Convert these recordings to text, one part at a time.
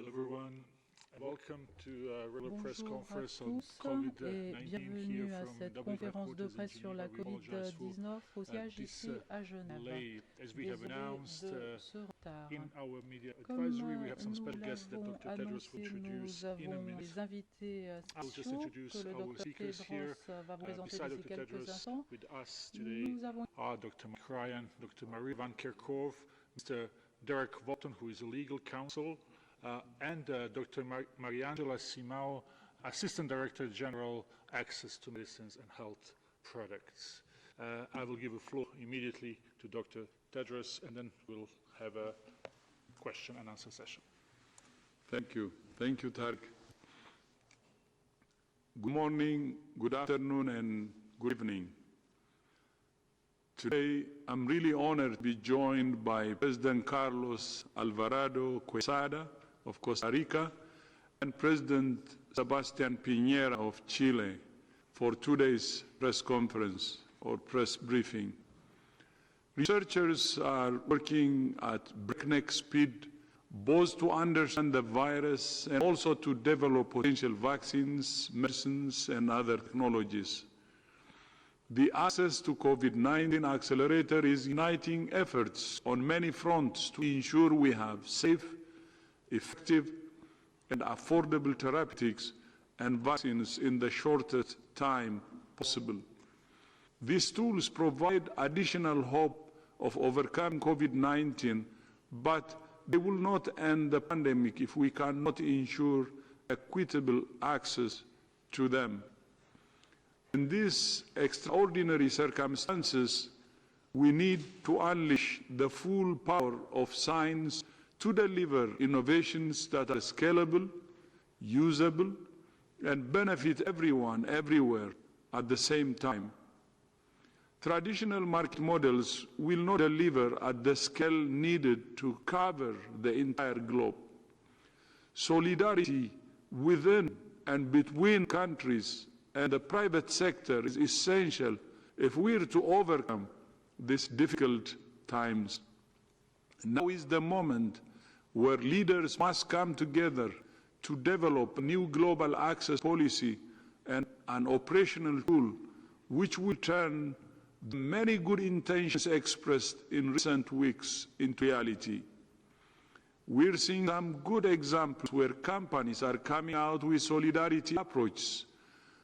Hello everyone, and welcome to a regular press Bonjour à conference on tous et COVID-19 bienvenue here à from cette the conférence de headquarters in presse sur la Geneva. We apologize for COVID-19 au siège this ici à Genève. delay. As we have Désolé announced de ce retard. in our media Comme advisory, we have some nous special guests that l'avons Dr. Tedros will annoncé, introduce nous in a avons minute. des invités I'll just spéciaux introduce que le our Dr speakers here. Tedros va vous présenter Beside d'ici Dr. quelques Tedros, instants. with us today Nous avons are Dr. Mike Ryan, Dr. Marie van Kerkhove, Mr. Derek Walton, who is a legal counsel, and Dr. Mariangela Simao, Assistant Director General, Access to Medicines and Health Products. I will give the floor immediately to Dr. Tedros, and then we'll have a question and answer session. Thank you. Thank you, Tarek. Good morning, good afternoon, and good evening. Today, I'm really honored to be joined by President Carlos Alvarado Quesada of Costa Rica and President Sebastián Piñera of Chile for today's press conference or press briefing. Researchers are working at breakneck speed both to understand the virus and also to develop potential vaccines, medicines, and other technologies. The Access to COVID-19 Accelerator is uniting efforts on many fronts to ensure we have safe, effective, and affordable therapeutics and vaccines in the shortest time possible. These tools provide additional hope of overcoming COVID-19, but they will not end the pandemic if we cannot ensure equitable access to them. In these extraordinary circumstances, we need to unleash the full power of science to deliver innovations that are scalable, usable, and benefit everyone, everywhere, at the same time. Traditional market models will not deliver at the scale needed to cover the entire globe. Solidarity within and between countries and the private sector is essential if we are to overcome these difficult times. Now is the moment where leaders must come together to develop a new global access policy and an operational tool which will turn the many good intentions expressed in recent weeks into reality. We're seeing some good examples where companies are coming out with solidarity approaches,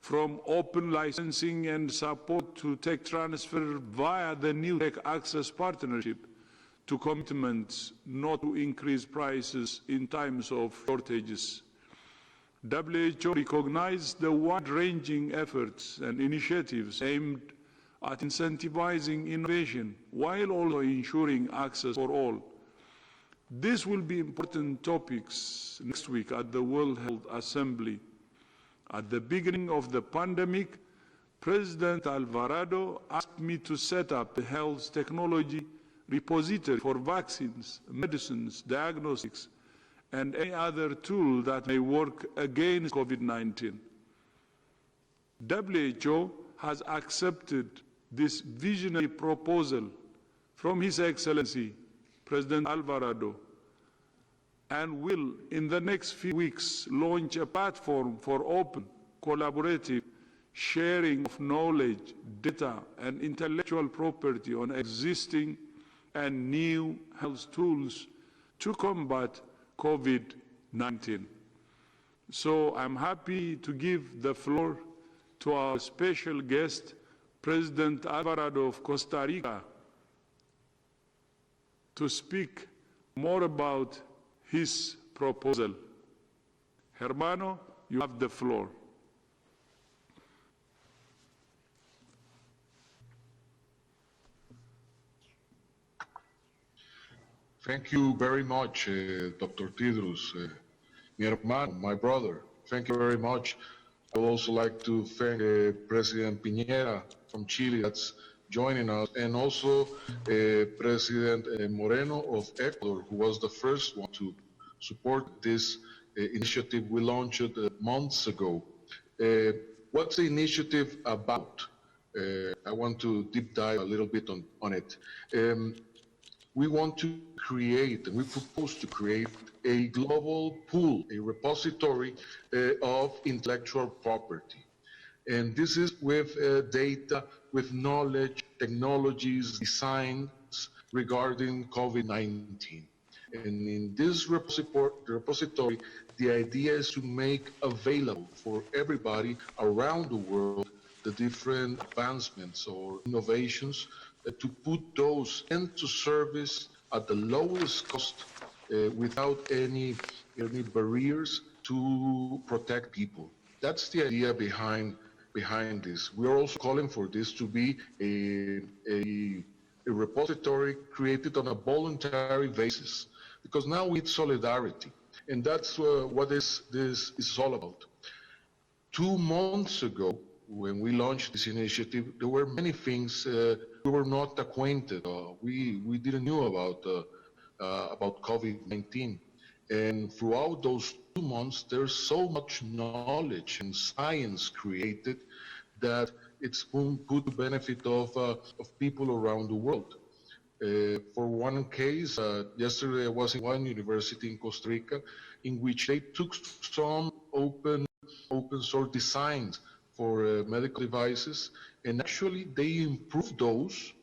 from open licensing and support to tech transfer via the new Tech Access Partnership, to commitments not to increase prices in times of shortages. WHO recognized the wide-ranging efforts and initiatives aimed at incentivizing innovation while also ensuring access for all. These will be important topics next week at the World Health Assembly. At the beginning of the pandemic, President Alvarado asked me to set up a health technology repository for vaccines, medicines, diagnostics, and any other tool that may work against COVID-19. WHO has accepted this visionary proposal from His Excellency, President Alvarado, and will, in the next few weeks, launch a platform for open, collaborative sharing of knowledge, data, and intellectual property on existing and new health tools to combat COVID-19. So I'm happy to give the floor to our special guest, President Alvarado of Costa Rica, to speak more about his proposal. Hermano, you have the floor. Thank you very much, Dr. Tedros, mi hermano, my brother. Thank you very much. I would also like to thank President Piñera from Chile that's joining us, and also President Moreno of Ecuador, who was the first one to support this initiative we launched months ago. What's the initiative about? I want to deep dive a little bit on it. We want to create, and we propose to create a global pool, a repository of intellectual property. And this is with data, with knowledge, technologies, designs regarding COVID-19. And in this repository, the idea is to make available for everybody around the world the different advancements or innovations to put those into service at the lowest cost without any barriers to protect people. That's the idea behind this. We're also calling for this to be a repository created on a voluntary basis, because now we need solidarity, and that's what this is all about. 2 months ago, when we launched this initiative, there were many things we were not acquainted. We didn't know about COVID-19, and throughout those 2 months, there's so much knowledge and science created that it's put to benefit of people around the world. For one case, yesterday I was in one university in Costa Rica in which they took some open source designs for medical devices, and actually they improved those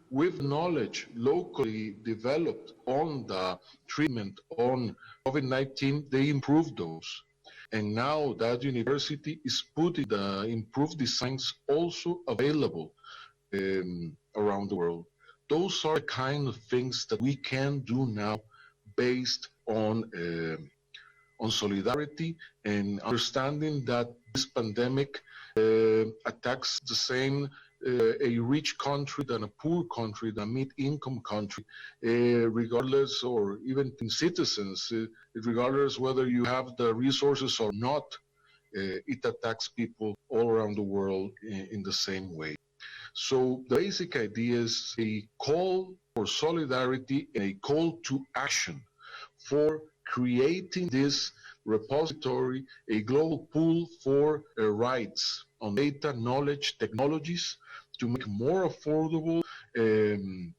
with knowledge locally developed on the treatment on COVID-19, they improved those. And now that university is putting the improved designs also available around the world. Those are the kind of things that we can do now based on solidarity and understanding that this pandemic attacks the same a rich country than a poor country, than a mid-income country, regardless, or even in citizens, regardless whether you have the resources or not, it attacks people all around the world in the same way. So the basic idea is a call for solidarity and a call to action for creating this repository, a global pool for rights on data, knowledge, technologies, to make more affordable and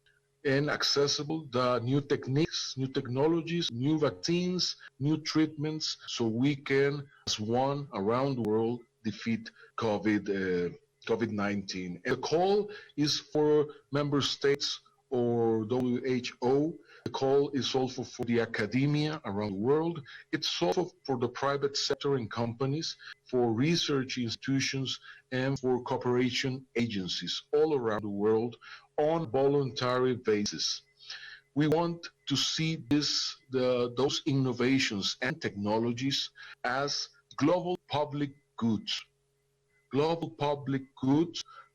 accessible the new techniques, new technologies, new vaccines, new treatments, so we can, as one around the world, defeat COVID-19. And the call is for member states or WHO. The call is also for the academia around the world. It's also for the private sector and companies, for research institutions, and for cooperation agencies all around the world on voluntary basis. We want to see those innovations and technologies as global public goods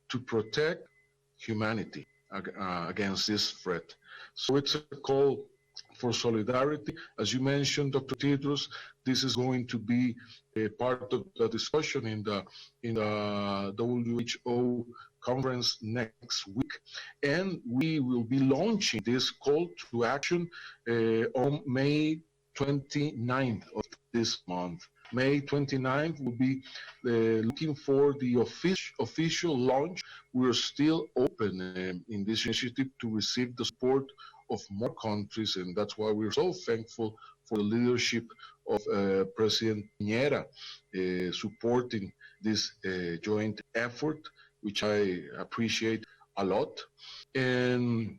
to protect humanity against this threat. So it's a call for solidarity. As you mentioned, Dr. Tedros, this is going to be a part of the discussion in the WHO conference next week. And we will be launching this call to action on May 29th of this month. May 29th will be looking for the official launch. We're still open in this initiative to receive the support of more countries, and that's why we're so thankful for the leadership of President Piñera supporting this joint effort, which I appreciate a lot. And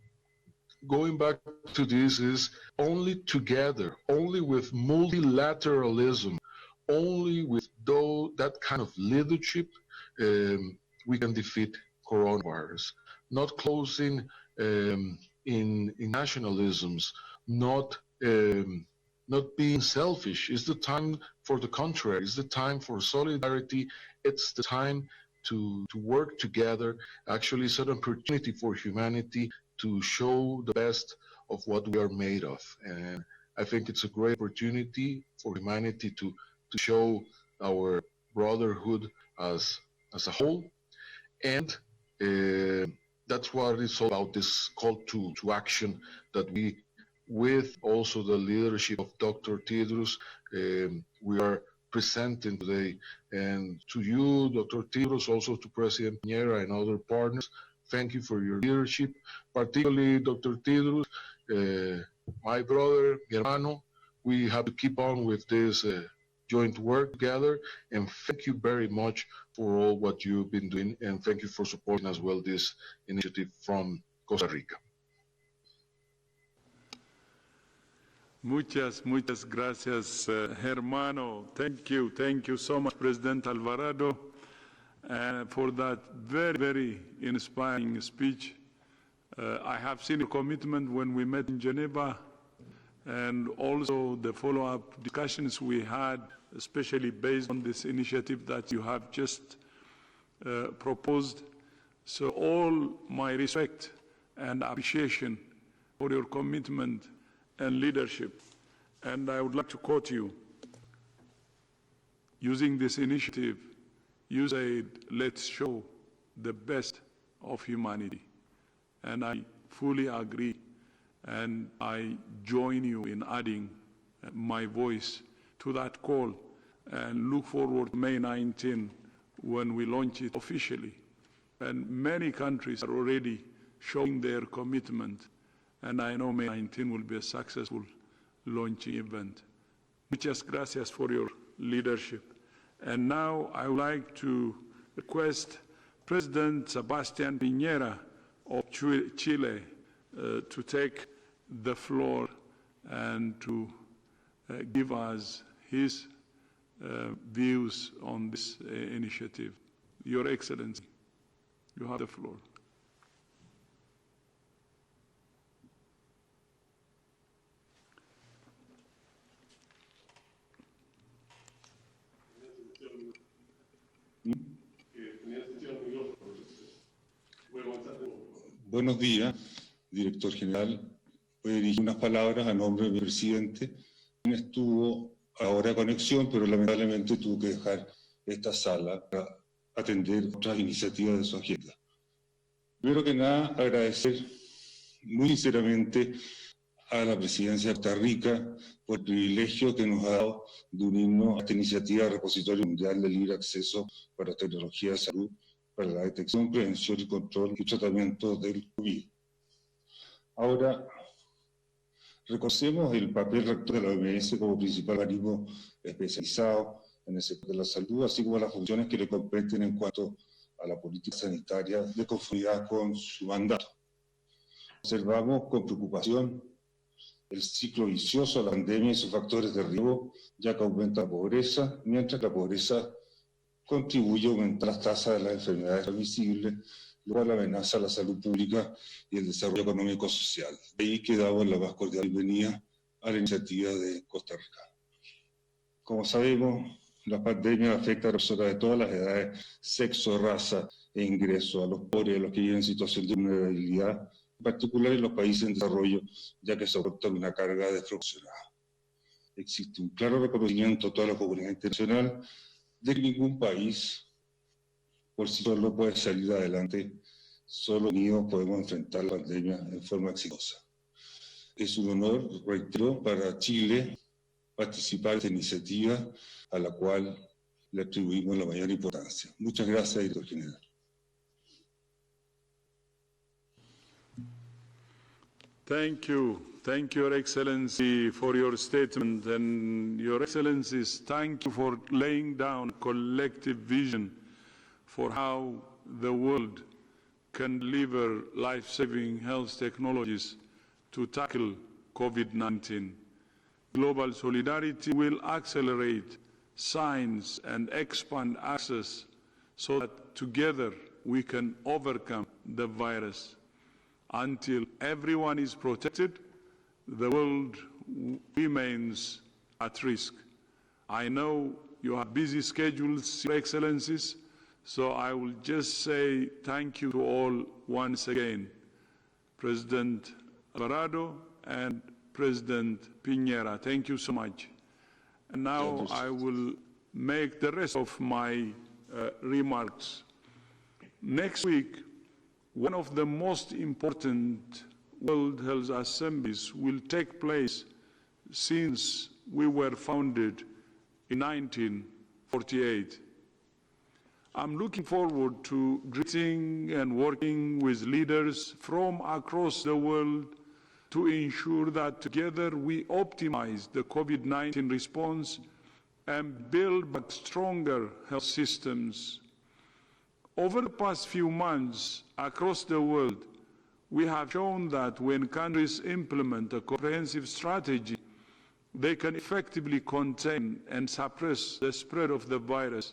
going back to this is only together, only with multilateralism, only with that kind of leadership, we can defeat coronavirus. Not closing in nationalisms, not being selfish. It's the time for the contrary. It's the time for solidarity. It's the time to work together. Actually, it's an opportunity for humanity to show the best of what we are made of. And I think it's a great opportunity for humanity to show our brotherhood as a whole. And that's what it's all about, this call to action that we, with also the leadership of Dr. Tedros, we are presenting today. And to you, Dr. Tedros, also to President Piñera and other partners, thank you for your leadership. Particularly, Dr. Tedros, my brother, mi hermano. We have to keep on with this joint work together. And thank you very much for all what you've been doing. And thank you for supporting as well this initiative from Costa Rica. Muchas gracias, hermano. Thank you so much, President Alvarado, for that very inspiring speech. I have seen your commitment when we met in Geneva, and also the follow-up discussions we had, especially based on this initiative that you have just proposed. So all my respect and appreciation for your commitment and leadership. And I would like to quote you. Using this initiative, you said, let's show the best of humanity. And I fully agree. And I join you in adding my voice to that call and look forward to May 19 when we launch it officially. And many countries are already showing their commitment. And I know May 19 will be a successful launching event. Muchas gracias for your leadership. And now I would like to request President Sebastián Piñera of Chile to take the floor and to give us his views on this initiative. Your Excellency, you have the floor. Buenos días, director general. Voy a dirigir unas palabras a nombre del presidente, quien estuvo ahora a conexión, pero lamentablemente tuvo que dejar esta sala para atender otras iniciativas de su agenda. Primero que nada, agradecer muy sinceramente a la presidencia de Costa Rica por el privilegio que nos ha dado de unirnos a esta iniciativa del Repositorio Mundial de Libre Acceso para Tecnología de Salud para la detección, prevención y control y tratamiento del COVID. Ahora, reconocemos el papel rector de la OMS como principal organismo especializado en el sector de la salud, así como las funciones que le competen en cuanto a la política sanitaria de conformidad con su mandato. Observamos con preocupación el ciclo vicioso de la pandemia y sus factores de riesgo, ya que aumenta la pobreza, mientras la pobreza contribuye a aumentar las tasas de las enfermedades transmisibles, lo cual amenaza la salud pública y el desarrollo económico-social. De ahí que damos la más cordial bienvenida a la iniciativa de Costa Rica. Como sabemos, la pandemia afecta a personas de todas las edades, sexo, raza e ingreso, a los pobres, a los que viven en situación de vulnerabilidad, en particular en los países en desarrollo, ya que soportan una carga desproporcionada. Existe un claro reconocimiento de toda la comunidad internacional de que ningún país por sí solo puede salir adelante, solo unidos podemos enfrentar la pandemia en forma exitosa. Es un honor, reitero, para Chile participar en esta iniciativa a la cual le atribuimos la mayor importancia. Muchas gracias, director general. Thank you, Your Excellency, for your statement. And Your Excellencies, thank you for laying down a collective vision for how the world can deliver life-saving health technologies to tackle COVID-19. Global solidarity will accelerate science and expand access so that together we can overcome the virus. Until everyone is protected, the world remains at risk. I know you have busy schedules, Your Excellencies, so I will just say thank you to all once again, President Alvarado and President Piñera. Thank you so much. And now I will make the rest of my remarks. Next week, one of the most important World Health Assemblies will take place since we were founded in 1948. I'm looking forward to greeting and working with leaders from across the world to ensure that together we optimize the COVID-19 response and build back stronger health systems. Over the past few months across the world, we have shown that when countries implement a comprehensive strategy, they can effectively contain and suppress the spread of the virus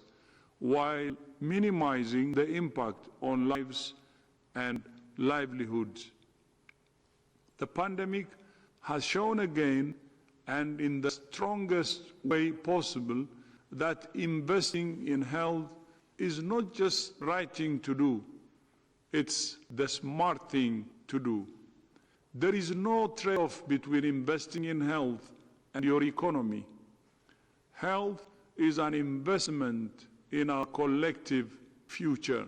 while minimizing the impact on lives and livelihoods. The pandemic has shown again, and in the strongest way possible, that investing in health is not just the right thing to do, it's the smart thing to do. There is no trade-off between investing in health and your economy. Health is an investment in our collective future.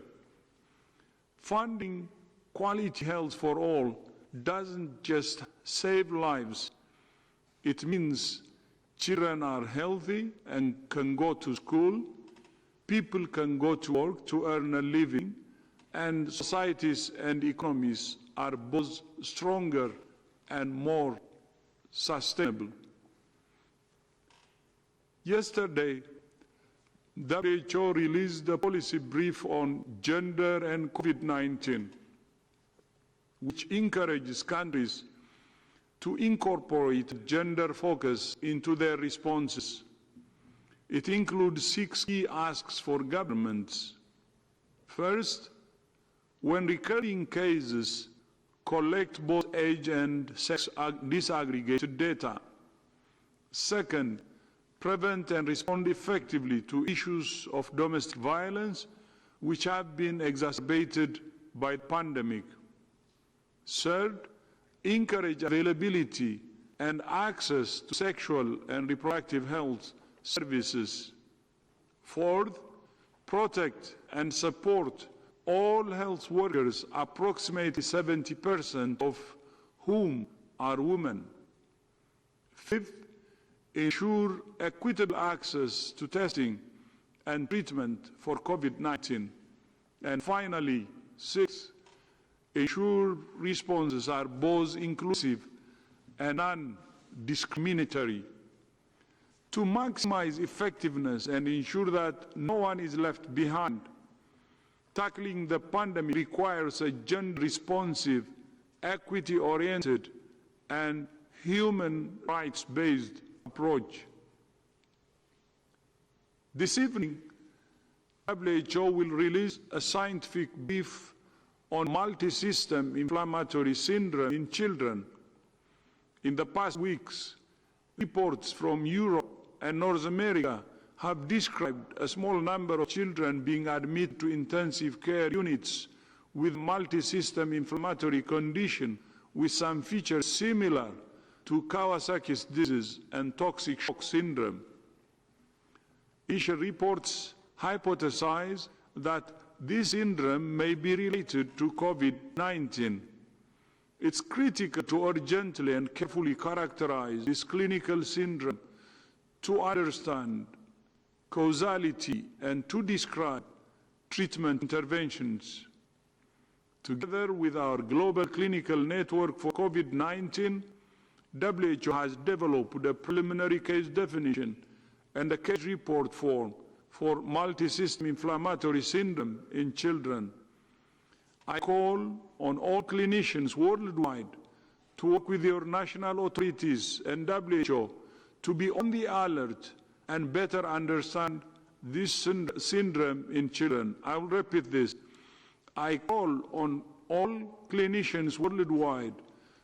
Funding quality health for all doesn't just save lives. It means children are healthy and can go to school, people can go to work to earn a living, and societies and economies are both stronger and more sustainable. Yesterday, WHO released a policy brief on gender and COVID-19, which encourages countries to incorporate gender focus into their responses. It includes 6 key asks for governments. First, when recurring cases, collect both age and sex disaggregated data. Second, prevent and respond effectively to issues of domestic violence which have been exacerbated by the pandemic. Third, encourage availability and access to sexual and reproductive health services. Fourth, protect and support all health workers, approximately 70% of whom are women. Fifth, ensure equitable access to testing and treatment for COVID-19. And finally, sixth, ensure responses are both inclusive and non-discriminatory. To maximize effectiveness and ensure that no one is left behind, tackling the pandemic requires a gender-responsive, equity-oriented, and human rights-based approach. This evening, WHO will release a scientific brief on multi-system inflammatory syndrome in children. In the past weeks, reports from Europe and North America have described a small number of children being admitted to intensive care units with multi-system inflammatory condition with some features similar to Kawasaki's disease and toxic shock syndrome. Initial reports hypothesize that this syndrome may be related to COVID-19. It's critical to urgently and carefully characterize this clinical syndrome to understand causality and to describe treatment interventions. Together with our global clinical network for COVID-19, WHO has developed a preliminary case definition and a case report form for multi-system inflammatory syndrome in children. I call on all clinicians worldwide to work with your national authorities and WHO to be on the alert and better understand this syndrome in children. I will repeat this. I call on all clinicians worldwide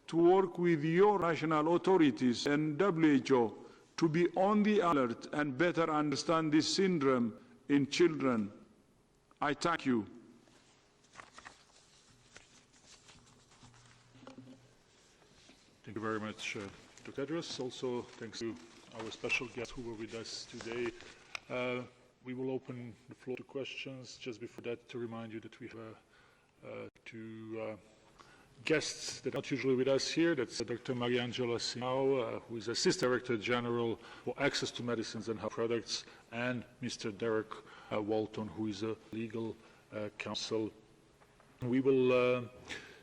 to work with your national authorities and WHO to be on the alert and better understand this syndrome in children. I thank you. Thank you very much, Dr. Tedros. Also, thanks to our special guests who were with us today. We will open the floor to questions. Just before that, to remind you that we have two guests that are not usually with us here. That's Dr. Mariangela Simao, who is Assistant Director General for Access to Medicines and Health Products, and Mr. Derek Walton, who is a legal counsel. We will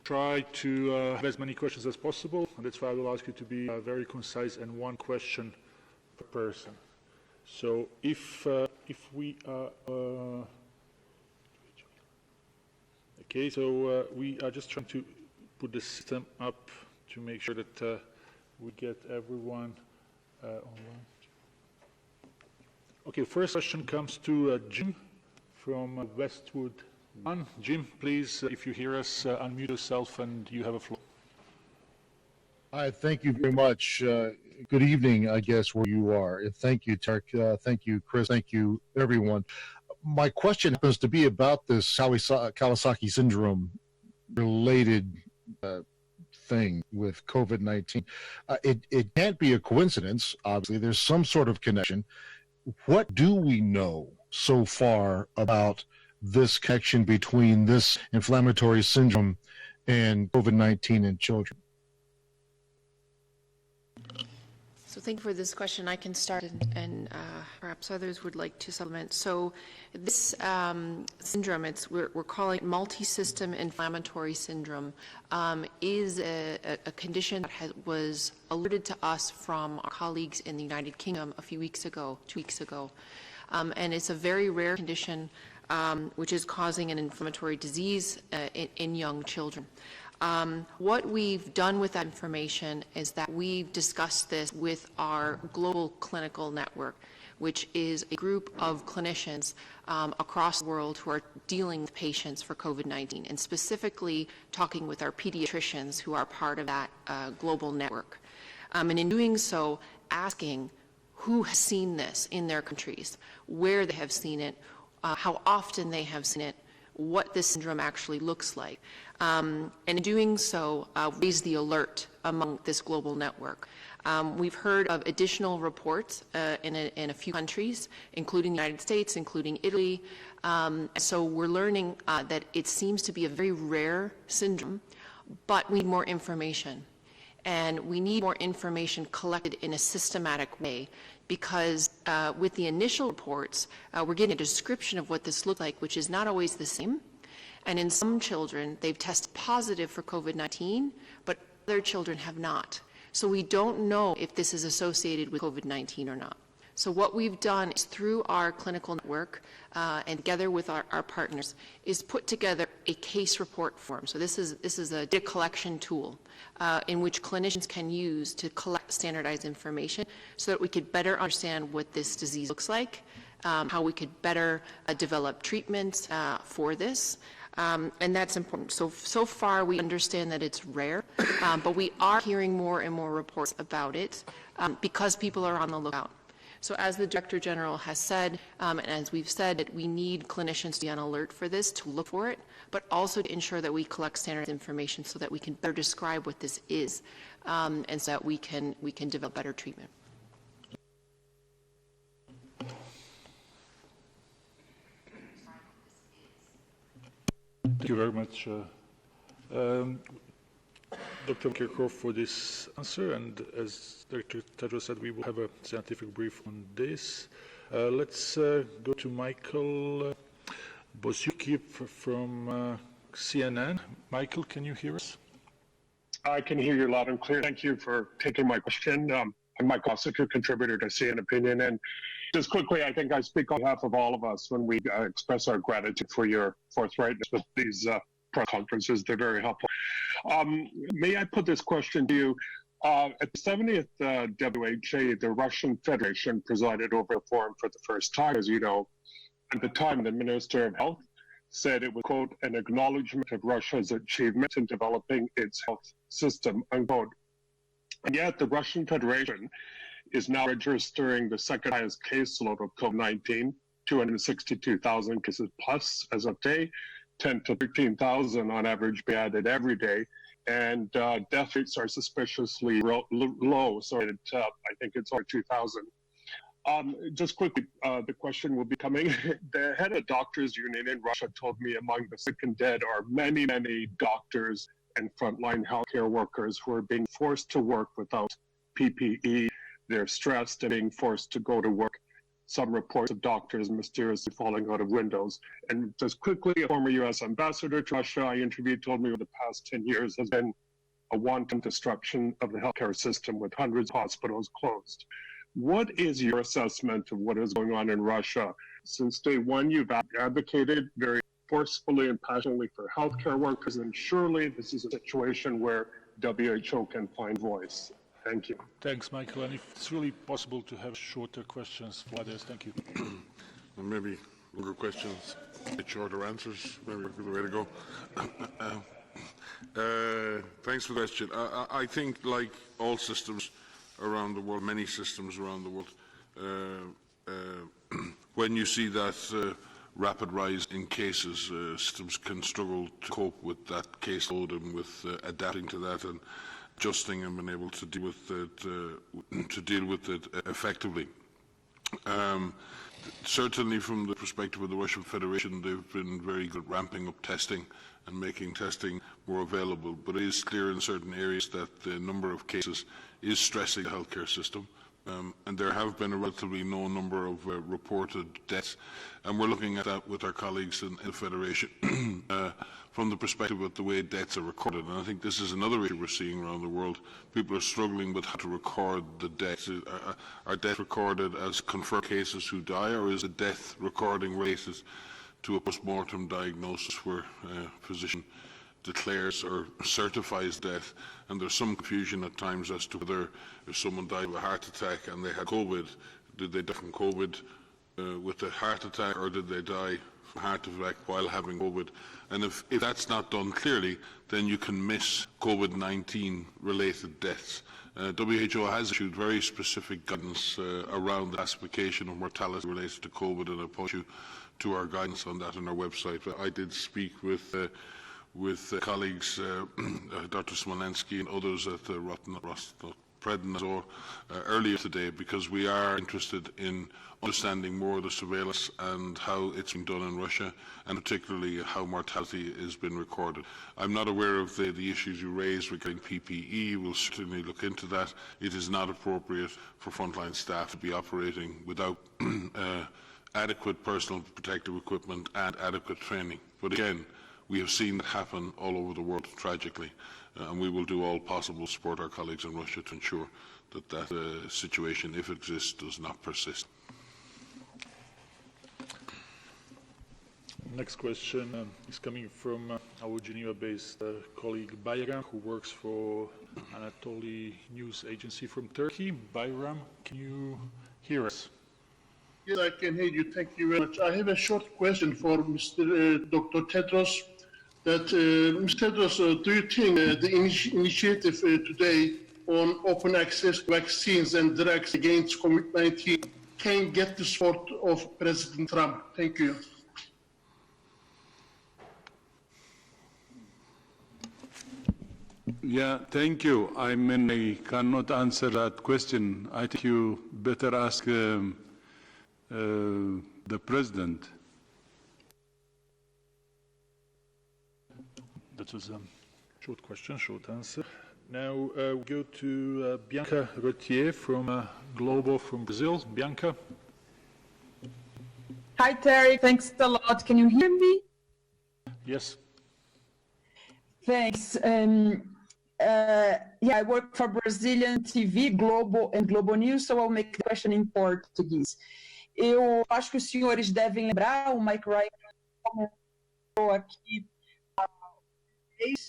try to have as many questions as possible, and that's why I will ask you to be very concise and one question per person. So if we are okay, so we are just trying to put the system up to make sure that we get everyone online. Okay, first question comes to Jim from Westwood One. Jim, please, if you hear us, unmute yourself and you have a floor. Hi, thank you very much. Good evening, I guess, where you are. Thank you, Tarek. Thank you, Chris. Thank you, everyone. My question happens to be about this Kawasaki syndrome related thing with COVID-19. It can't be a coincidence, obviously. There's some sort of connection. What do we know so far about this connection between this inflammatory syndrome and COVID-19 in children? So thank you for this question. I can start and perhaps others would like to supplement. So this syndrome, we're calling it multi-system inflammatory syndrome, is a condition that was alerted to us from our colleagues in the United Kingdom a few weeks ago, 2 weeks ago. And it's a very rare condition which is causing an inflammatory disease in young children. What we've done with that information is that we've discussed this with our global clinical network, which is a group of clinicians across the world who are dealing with patients for COVID-19, and specifically talking with our pediatricians who are part of that global network. And in doing so, asking who has seen this in their countries, where they have seen it, how often they have seen it, what this syndrome actually looks like. And in doing so, raise the alert among this global network. We've heard of additional reports in a few countries, including the United States, including Italy. So we're learning that it seems to be a very rare syndrome, but we need more information. And we need more information collected in a systematic way, because with the initial reports, we're getting a description of what this looked like, which is not always the same. And in some children, they've tested positive for COVID-19, but other children have not. So we don't know if this is associated with COVID-19 or not. So what we've done is, through our clinical network and together with our partners, is put together a case report form. So this is a data collection tool in which clinicians can use to collect standardized information so that we could better understand what this disease looks like, how we could better develop treatments for this. And that's important. So far we understand that it's rare, but we are hearing more and more reports about it because people are on the lookout. So as the Director General has said, and as we've said, that we need clinicians to be on alert for this, to look for it, but also to ensure that we collect standard information so that we can better describe what this is, and so that we can develop better treatment. Thank you very much, Dr. Kerkhove, for this answer. And as Dr. Tedros said, we will have a scientific brief on this. Let's go to Michael Bosyuki from CNN. Michael, can you hear us? I can hear you loud and clear. Thank you for taking my question. I'm Mike Bosyuki, contributor to CNN Opinion. And just quickly, I think I speak on behalf of all of us when we express our gratitude for your forthrightness with these press conferences. They're very helpful. May I put this question to you? At the 70th WHA, the Russian Federation presided over the forum for the first time, as you know. At the time, the Minister of Health said it was, quote, an acknowledgement of Russia's achievement in developing its health system, unquote. And yet the Russian Federation is now registering the second highest caseload of COVID-19, 262,000 cases plus as of today, 10 to 13,000 on average be added every day. And death rates are suspiciously low, so I think it's over 2,000. Just quickly, the question will be coming. The head of Doctors Union in Russia told me among the sick and dead are many, many doctors and frontline healthcare workers who are being forced to work without PPE. They're stressed and being forced to go to work some reports of doctors mysteriously falling out of windows. And just quickly, a former U.S. ambassador to Russia I interviewed told me over the past 10 years has been a wanton destruction of the healthcare system with hundreds of hospitals closed. What is your assessment of what is going on in Russia? Since day one, you've advocated very forcefully and passionately for healthcare workers, and surely this is a situation where WHO can find voice. Thank you. Thanks, Michael. And if it's really possible to have shorter questions for others, thank you. And maybe longer questions, shorter answers, maybe the way to go. Thanks for the question. I think, like all systems around the world, many systems around the world, when you see that rapid rise in cases, systems can struggle to cope with that caseload and with adapting to that and adjusting and being able to deal with it effectively. Certainly from the perspective of the Russian Federation, they've been very good at ramping up testing and making testing more available, but it is clear in certain areas that the number of cases is stressing the healthcare system. And there have been a relatively low number of reported deaths, and we're looking at that with our colleagues in the Federation from the perspective of the way deaths are recorded. And I think this is another issue we're seeing around the world. People are struggling with how to record the deaths. Are deaths recorded as confirmed cases who die, or is a death recording related to a post-mortem diagnosis where a physician declares or certifies death? And there's some confusion at times as to whether if someone died of a heart attack and they had COVID, did they die from COVID with a heart attack, or did they die from a heart attack while having COVID? And if that's not done clearly, then you can miss COVID-19 related deaths. WHO has issued very specific guidance around the classification of mortality related to COVID, and I point you to our guidance on that on our website. I did speak with colleagues, Dr. Smolensky and others at the Prednisor earlier today, because we are interested in understanding more of the surveillance and how it's been done in Russia, and particularly how mortality has been recorded. I'm not aware of the issues you raised regarding PPE. We'll certainly look into that. It is not appropriate for frontline staff to be operating without adequate personal protective equipment and adequate training. But again, we have seen that happen all over the world, tragically, and we will do all possible to support our colleagues in Russia to ensure that that situation, if it exists, does not persist. Next question is coming from our Geneva-based colleague Bayram, who works for Anatoly News Agency from Turkey. Bayram, can you hear us? Yes, I can hear you. Thank you very much. I have a short question for Mr. Dr. Tedros. Mr. Tedros, do you think the initiative today on open access to vaccines and drugs against COVID-19 can get the support of President Trump? Thank you. Yeah, thank you. I mean, I cannot answer that question. I think you better ask the President. That was a short question, short answer. Now we go to Bianca Rotier from Globo from Brazil. Bianca. Hi, Terry. Thanks a lot. Can you hear me? Yes. Thanks. I work for Brazilian TV, Globo and Globo News, so I'll make the question in Portuguese. Eu acho que os senhores devem lembrar, o Mike Ryan comentou aqui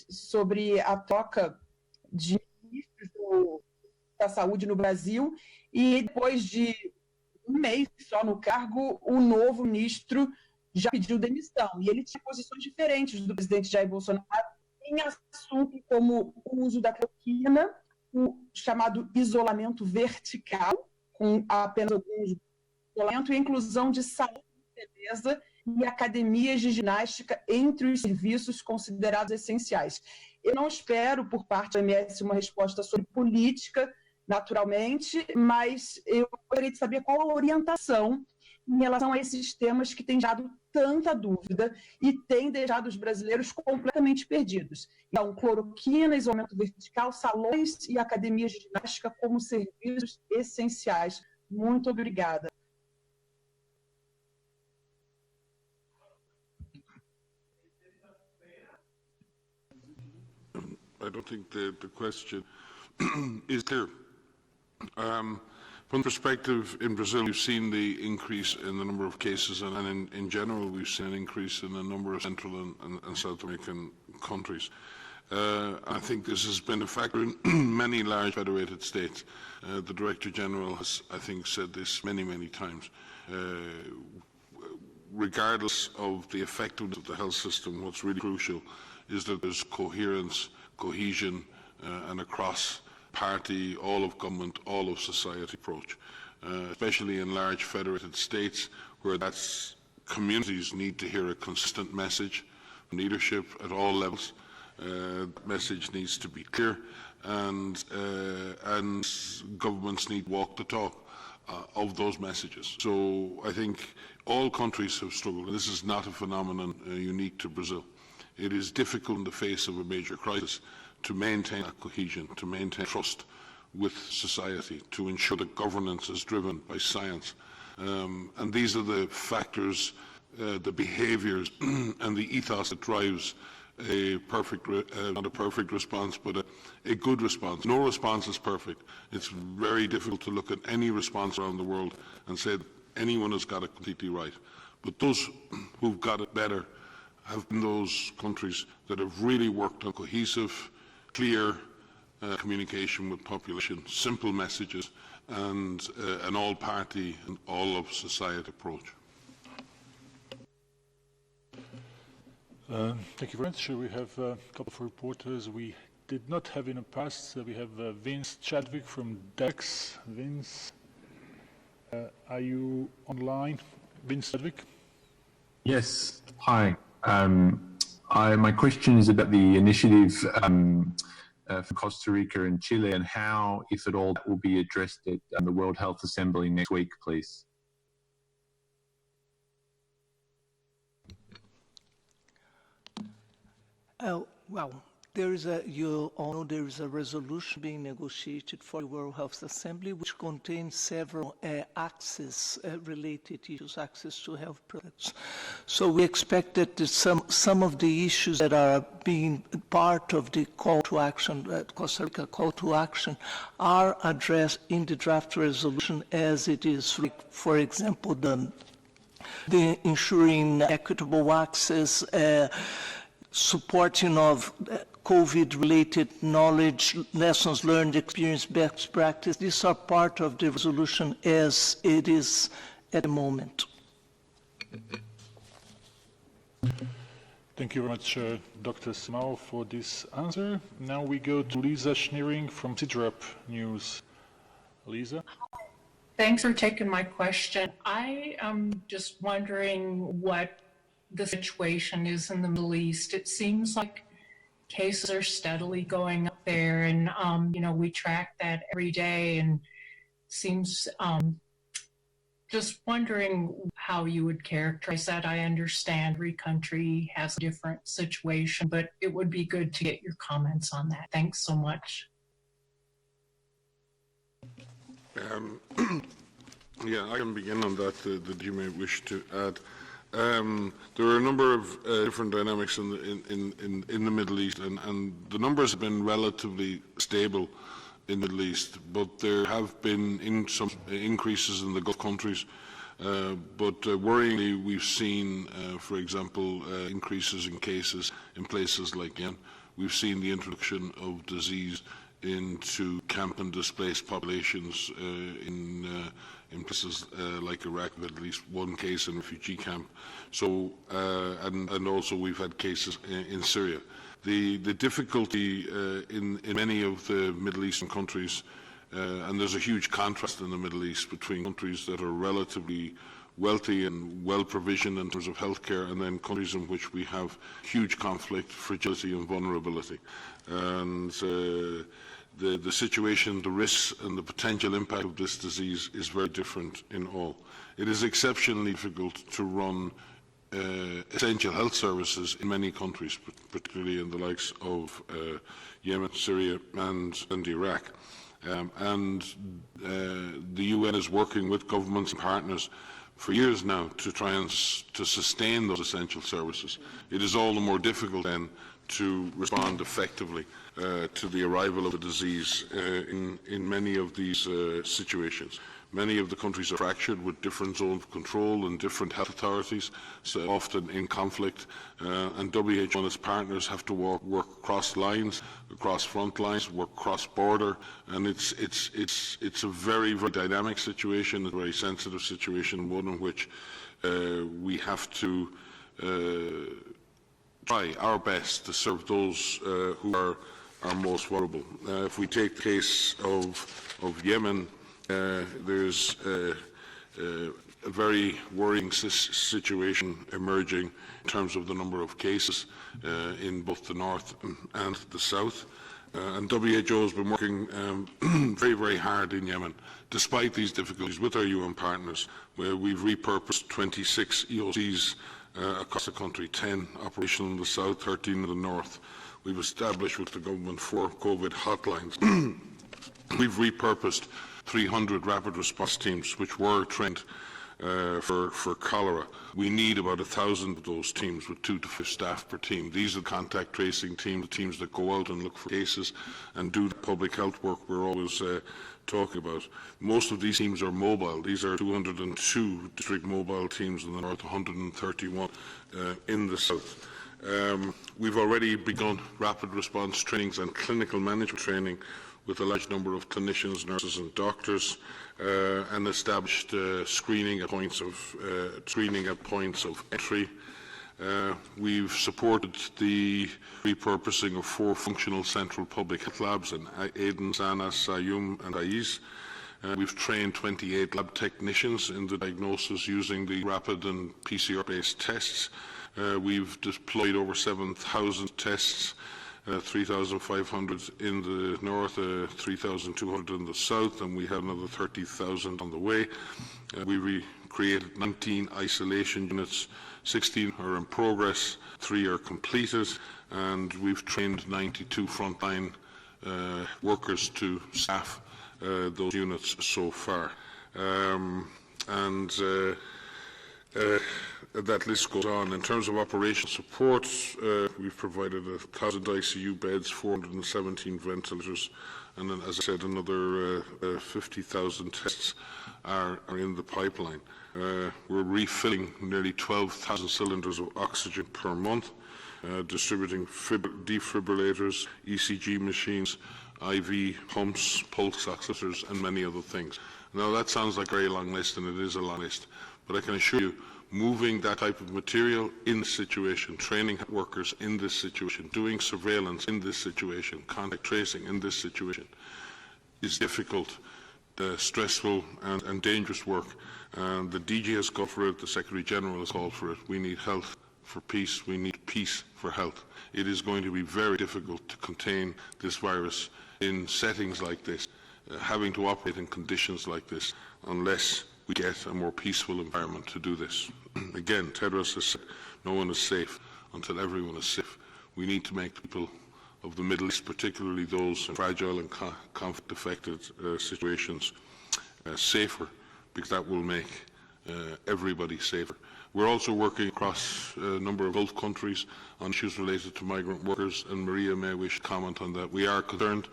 sobre a troca de ministros da saúde no Brasil, e depois de um mês só no cargo, o novo ministro já pediu demissão, e ele tinha posições diferentes do presidente Jair Bolsonaro em assuntos como o uso da cloroquina, o chamado isolamento vertical, com apenas alguns isolamento, e a inclusão de saúde e beleza e academias de ginástica entre os serviços considerados essenciais. Eu não espero, por parte da OMS, uma resposta sobre política, naturalmente, mas eu gostaria de saber qual a orientação em relação a esses temas que têm gerado tanta dúvida e têm deixado os brasileiros completamente perdidos. Então, cloroquina, isolamento vertical, salões e academias de ginástica como serviços essenciais. Muito obrigada. don't think the question is clear. From the perspective in Brazil, we've seen the increase in the number of cases, and in general, we've seen an increase in the number of Central and South American countries. I think this has been a factor in many large federated states. The Director General has, I think, said this many, many times. Regardless of the effectiveness of the health system, what's really crucial is that there's coherence, cohesion, and a cross-party, all-of-government, all-of-society approach, especially in large federated states where communities need to hear a consistent message from leadership at all levels. Message needs to be clear, and governments need to walk the talk of those messages. So I think all countries have struggled. This is not a phenomenon unique to Brazil. It is difficult in the face of a major crisis to maintain that cohesion, to maintain trust with society, to ensure that governance is driven by science. And these are the factors, the behaviours and the ethos that drives a perfect, not a perfect response, but a good response. No response is perfect. It's very difficult to look at any response around the world and say that anyone has got it completely right. But those who've got it better have been those countries that have really worked on cohesive, clear communication with population, simple messages, and an all-party and all-of-society approach. Thank you very much. We have a couple of reporters we did not have in the past. We have Vince Chadwick from DEX. Vince, are you online? Vince Chadwick? Yes. Hi. My question is about the initiative for Costa Rica and Chile, and how, if at all, that will be addressed at the World Health Assembly next week, please. Well, you all know there is a resolution being negotiated for the World Health Assembly, which contains several access-related issues, access to health products. So we expect that some of the issues that are being part of the call to action, Costa Rica call to action, are addressed in the draft resolution as it is. For example, the ensuring equitable access, supporting of COVID-related knowledge, lessons learned, experience, best practice. These are part of the resolution as it is at the moment. Thank you very much, Dr. Simao, for this answer. Now we go to Lisa Schneering from CIDRAP News. Lisa? Thanks for taking my question. I am just wondering what the situation is in the Middle East. It seems like cases are steadily going up there, and we track that every day, and seems just wondering how you would characterize that. I understand every country has a different situation, but it would be good to get your comments on that. Thanks so much. Yeah, I can begin on that you may wish to add. There are a number of different dynamics in the Middle East, and the numbers have been relatively stable in the Middle East, but there have been some increases in the Gulf countries. But worryingly, we've seen, for example, increases in cases in places like Yemen. We've seen the introduction of disease into camp and displaced populations in places like Iraq, with at least one case in a refugee camp. So, and also we've had cases in Syria. The difficulty in many of the Middle Eastern countries, and there's a huge contrast in the Middle East between countries that are relatively wealthy and well-provisioned in terms of healthcare, and then countries in which we have huge conflict, fragility and vulnerability. And the situation, the risks and the potential impact of this disease is very different in all. It is exceptionally difficult to run essential health services in many countries, particularly in the likes of Yemen, Syria and Iraq. The UN is working with governments and partners for years now to try and to sustain those essential services. It is all the more difficult then to respond effectively to the arrival of a disease in many of these situations. Many of the countries are fractured with different zones of control and different health authorities, so often in conflict, and WHO and its partners have to work across lines, across front lines, work cross-border, and it's a very, very dynamic situation, a very sensitive situation, one in which we have to try our best to serve those who are most vulnerable. If we take the case of Yemen, there's a very worrying situation emerging in terms of the number of cases in both the north and the south. And WHO has been working very, very hard in Yemen, despite these difficulties, with our UN partners, where we've repurposed 26 EOCs across the country, 10 operational in the south, 13 in the north. We've established with the government 4 COVID hotlines. We've repurposed 300 rapid response teams, which were trained for cholera. We need about 1,000 of those teams with 2 to 5 staff per team. These are the contact tracing teams, the teams that go out and look for cases and do the public health work we're always talking about. Most of these teams are mobile. These are 202 district mobile teams in the north, 131 in the south. We've already begun rapid response trainings and clinical management training with a large number of clinicians, nurses and doctors, and established screening at points of entry. We've supported the repurposing of 4 functional central public health labs in Aden, Sana, Sayum and Taiz. We've trained 28 lab technicians in the diagnosis using the rapid and PCR-based tests. We've deployed over 7,000 tests, 3,500 in the north, 3,200 in the south, and we have another 30,000 on the way. We created 19 isolation units, 16 are in progress, 3 are completed, and we've trained 92 frontline workers to staff those units so far. That list goes on. In terms of operational support, we've provided 1,000 ICU beds, 417 ventilators, and then, as I said, another 50,000 tests are in the pipeline. We're refilling nearly 12,000 cylinders of oxygen per month, distributing defibrillators, ECG machines, IV pumps, pulse oximeters, and many other things. Now, that sounds like a very long list, and it is a long list, but I can assure you, moving that type of material in this situation, training workers in this situation, doing surveillance in this situation, contact tracing in this situation, is difficult, stressful and dangerous work. And the DG has called for it, the Secretary General has called for it. We need health for peace, we need peace for health. It is going to be very difficult to contain this virus in settings like this, having to operate in conditions like this, unless we get a more peaceful environment to do this. Again, Tedros has said no one is safe until everyone is safe. We need to make people of the Middle East, particularly those in fragile and conflict-affected situations, safer, because that will make everybody safer. We're also working across a number of Gulf countries on issues related to migrant workers, and Maria may wish to comment on that. We are concerned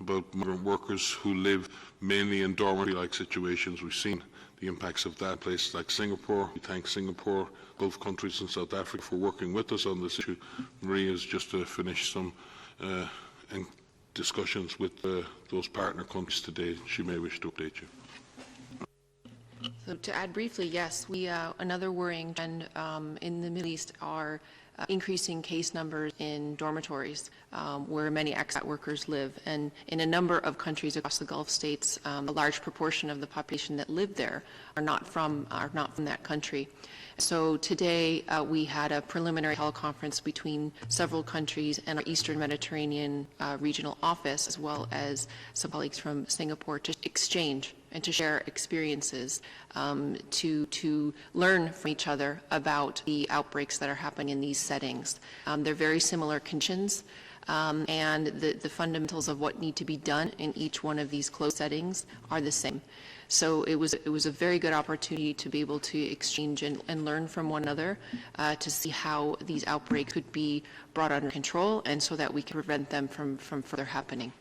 about migrant workers who live mainly in dormitory-like situations. We've seen the impacts of that in places like Singapore. We thank Singapore, Gulf countries and South Africa for working with us on this issue. Maria has just finished some discussions with those partner countries today. She may wish to update you. So to add briefly, yes, we another worrying trend in the Middle East are increasing case numbers in dormitories where many expat workers live. And in a number of countries across the Gulf states, a large proportion of the population that live there are not from that country. So today we had a preliminary teleconference between several countries and our Eastern Mediterranean regional office, as well as some colleagues from Singapore, to exchange and to share experiences, to learn from each other about the outbreaks that are happening in these settings. They're very similar conditions. and the fundamentals of what need to be done in each one of these closed settings are the same. So it was a very good opportunity to be able to exchange and learn from one another to see how these outbreaks could be brought under control and so that we can prevent them from further happening.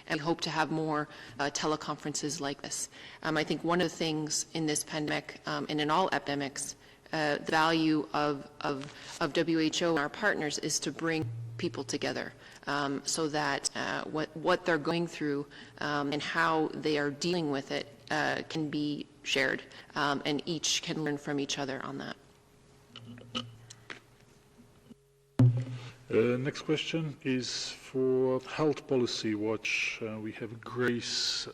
And we hope to have more teleconferences like this. I think one of the things in this pandemic and in all epidemics, the value of WHO and our partners is to bring people together so that what they're going through and how they are dealing with it can be shared, and each can learn from each other on that. Next question is for Health Policy Watch. We have Grace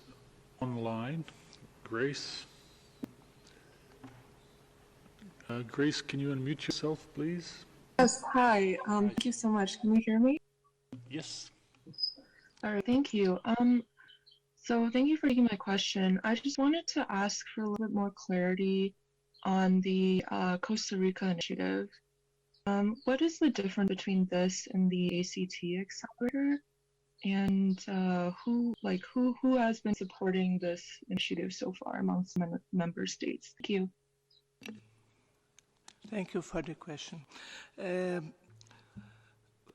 online. Grace? Grace, can you unmute yourself, please? Yes, hi. Thank you so much. Can you hear me? Yes. All right, thank you. So thank you for taking my question. I just wanted to ask for a little bit more clarity on the Costa Rica initiative. What is the difference between this and the ACT accelerator? And who has been supporting this initiative so far amongst member states? Thank you. Thank you for the question.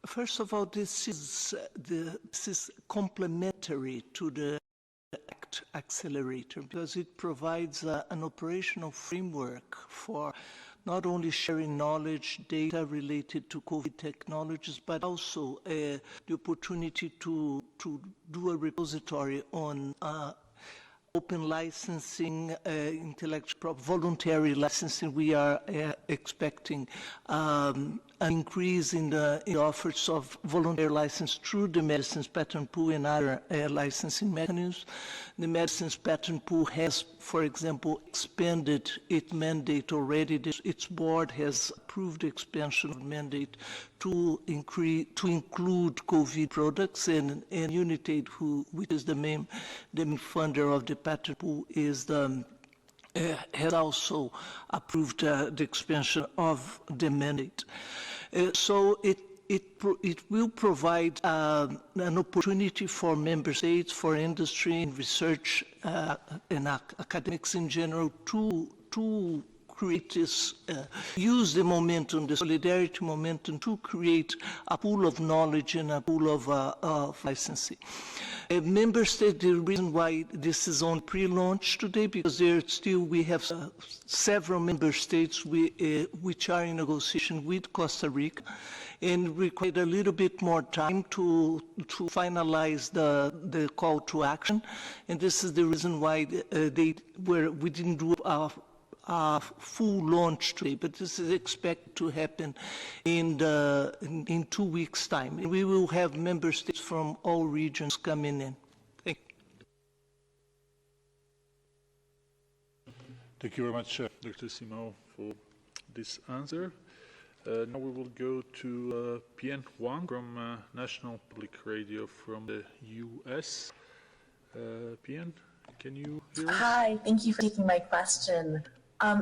First of all, this is complementary to the ACT accelerator because it provides an operational framework for not only sharing knowledge, data related to COVID technologies, but also the opportunity to do a repository on open licensing, intellectual voluntary licensing. We are expecting an increase in the offers of voluntary license through the Medicines Patent Pool and other licensing mechanisms. The Medicines Patent Pool has, for example, expanded its mandate already. Its board has approved the expansion of mandate to include COVID products, and Unitate, which is the main funder of the patent pool, has also approved the expansion of the mandate. So it will provide an opportunity for member states, for industry and research and academics in general to create this, use the momentum, the solidarity momentum to create a pool of knowledge and a pool of licensing. Member states, the reason why this is on pre-launch today, because we have several member states which are in negotiation with Costa Rica and require a little bit more time to finalize the call to action. And this is the reason why we didn't do a full launch today, but this is expected to happen in 2 weeks' time. And we will have member states from all regions coming in. Thank you. Thank you very much, Dr. Simao, for this answer. Now we will go to Pian Huang from National Public Radio from the U.S. Pian, can you hear us? Hi, thank you for taking my question.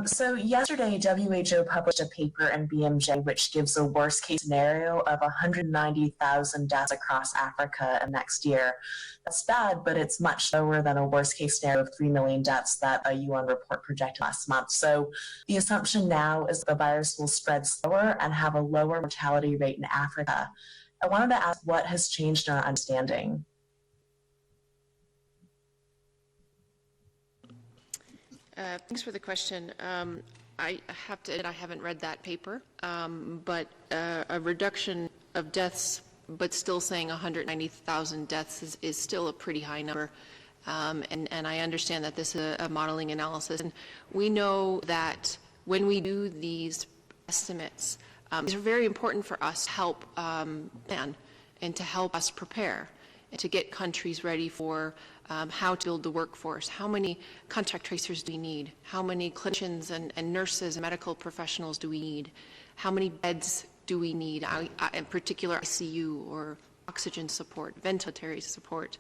So yesterday, WHO published a paper in BMJ which gives a worst-case scenario of 190,000 deaths across Africa next year. That's bad, but it's much lower than a worst-case scenario of 3 million deaths that a UN report projected last month. So the assumption now is that the virus will spread slower and have a lower mortality rate in Africa. I wanted to ask what has changed in our understanding. Thanks for the question. I have to admit I haven't read that paper, but a reduction of deaths, but still saying 190,000 deaths is still a pretty high number. And I understand that this is a modeling analysis. And we know that when we do these estimates, these are very important for us to help plan and to help us prepare and to get countries ready for how to build the workforce. How many contact tracers do we need? How many clinicians and nurses and medical professionals do we need? How many beds do we need, in particular ICU or oxygen support, ventilatory support,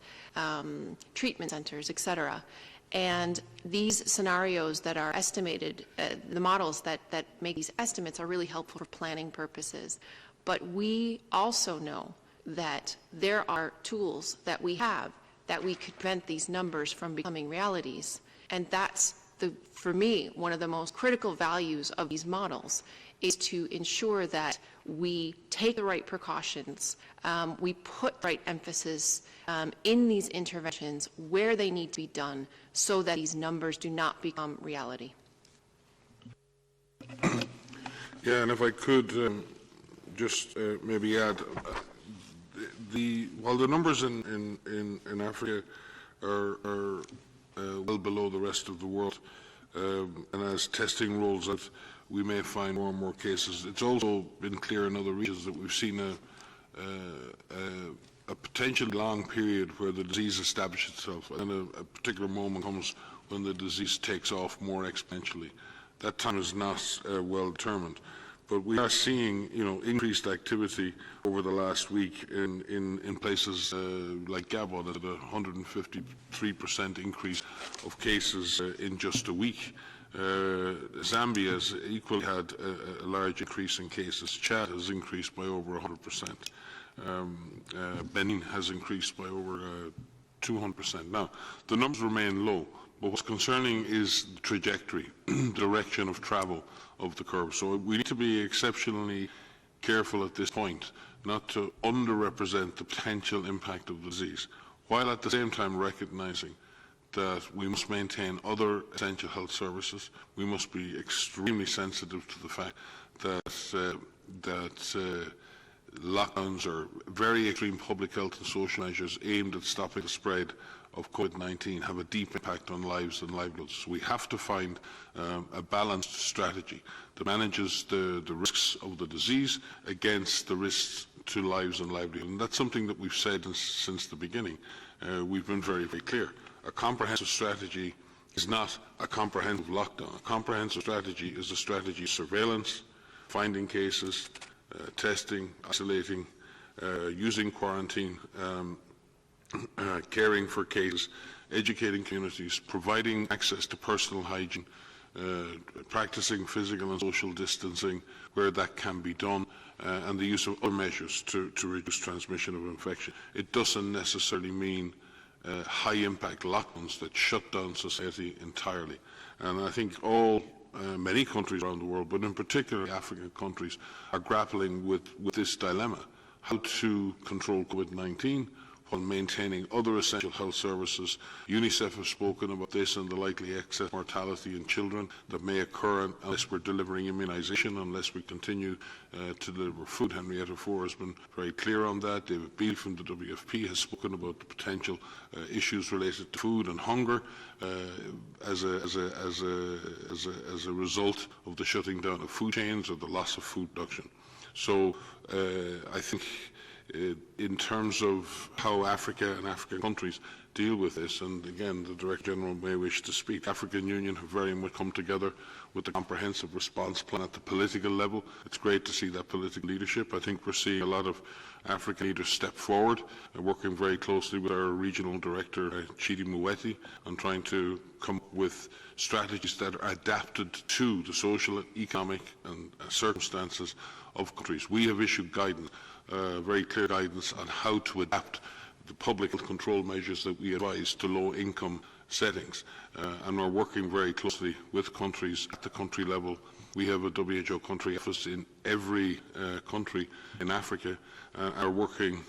treatment centers, et cetera. And these scenarios that are estimated, the models that make these estimates are really helpful for planning purposes. But we also know that there are tools that we have that we could prevent these numbers from becoming realities. And that's, for me, one of the most critical values of these models, is to ensure that we take the right precautions, we put the right emphasis in these interventions where they need to be done so that these numbers do not become reality. Yeah, and if I could just maybe add, while the numbers in Africa are well below the rest of the world, and as testing rolls out, we may find more and more cases. It's also been clear in other regions that we've seen a potentially long period where the disease establishes itself, and a particular moment comes when the disease takes off more exponentially. That time is not well determined. But we are seeing, increased activity over the last week in places like Gabon, at a 153% increase of cases in just a week. Zambia has equally had a large increase in cases. Chad has increased by over 100%. Benin has increased by over 200%. Now, the numbers remain low, but what's concerning is the trajectory, direction of travel of the curve. So we need to be exceptionally careful at this point not to underrepresent the potential impact of the disease, while at the same time recognizing that we must maintain other essential health services. We must be extremely sensitive to the fact that lockdowns or very extreme public health and social measures aimed at stopping the spread of COVID-19 have a deep impact on lives and livelihoods. We have to find a balanced strategy that manages the risks of the disease against the risks to lives and livelihood. And that's something that we've said since the beginning. We've been very, very clear. A comprehensive strategy is not a comprehensive lockdown. A comprehensive strategy is a strategy of surveillance, finding cases, testing, isolating, using quarantine, caring for cases, educating communities, providing access to personal hygiene, practicing physical and social distancing where that can be done, and the use of other measures to reduce transmission of infection. It doesn't necessarily mean high-impact lockdowns that shut down society entirely. And I think many countries around the world, but in particular African countries, are grappling with this dilemma: how to control COVID-19 while maintaining other essential health services. UNICEF has spoken about this and the likely excess mortality in children that may occur unless we're delivering immunisation, unless we continue to deliver food. Henrietta Fore has been very clear on that. David Beale from the WFP has spoken about the potential issues related to food and hunger as a result of the shutting down of food chains or the loss of food production. So I think in terms of how Africa and African countries deal with this, and again, the Director General may wish to speak, the African Union have very much come together with a comprehensive response plan at the political level. It's great to see that political leadership. I think we're seeing a lot of African leaders step forward, working very closely with our Regional Director, Chidi Muweti, on trying to come up with strategies that are adapted to the social, economic and circumstances of countries. We have issued guidance, very clear guidance on how to adapt the public health control measures that we advise to low-income settings, and we're working very closely with countries at the country level. We have a WHO country office in every country in Africa, are working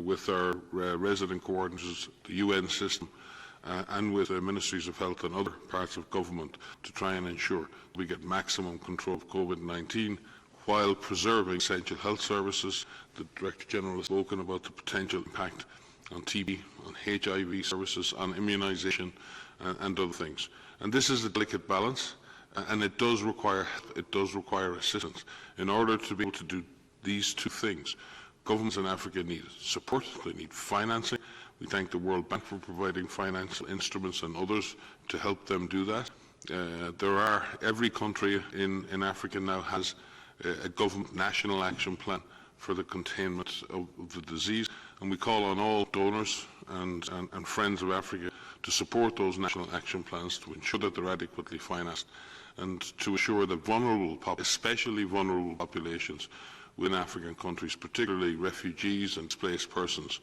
with our resident coordinators, the UN system, and with the ministries of health and other parts of government to try and ensure we get maximum control of COVID-19 while preserving essential health services. The Director General has spoken about the potential impact on TB, on HIV services, on immunisation and other things. And this is a delicate balance, and it does require assistance. In order to be able to do these two things, governments in Africa need support, they need financing. We thank the World Bank for providing financial instruments and others to help them do that. Every country in Africa now has a government national action plan for the containment of the disease, and we call on all donors and friends of Africa to support those national action plans, to ensure that they're adequately financed, and to ensure that especially vulnerable populations, within African countries, particularly refugees and displaced persons,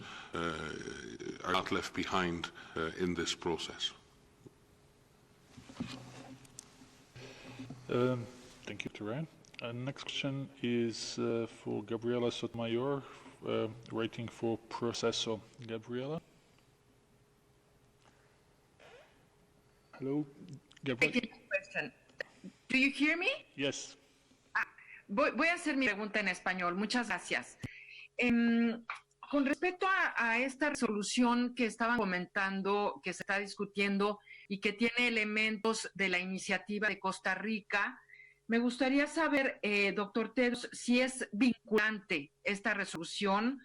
are not left behind in this process. Thank you, Turan. Next question is for Gabriela Sotomayor, writing for Proceso. Gabriela? Hello, Gabriela? Do you hear me? Yes. Voy a hacer mi pregunta en español. Muchas gracias. Con respecto a esta resolución que estaban comentando, que se está discutiendo y que tiene elementos de la iniciativa de Costa Rica, me gustaría saber, doctor Tedros, si es vinculante esta resolución,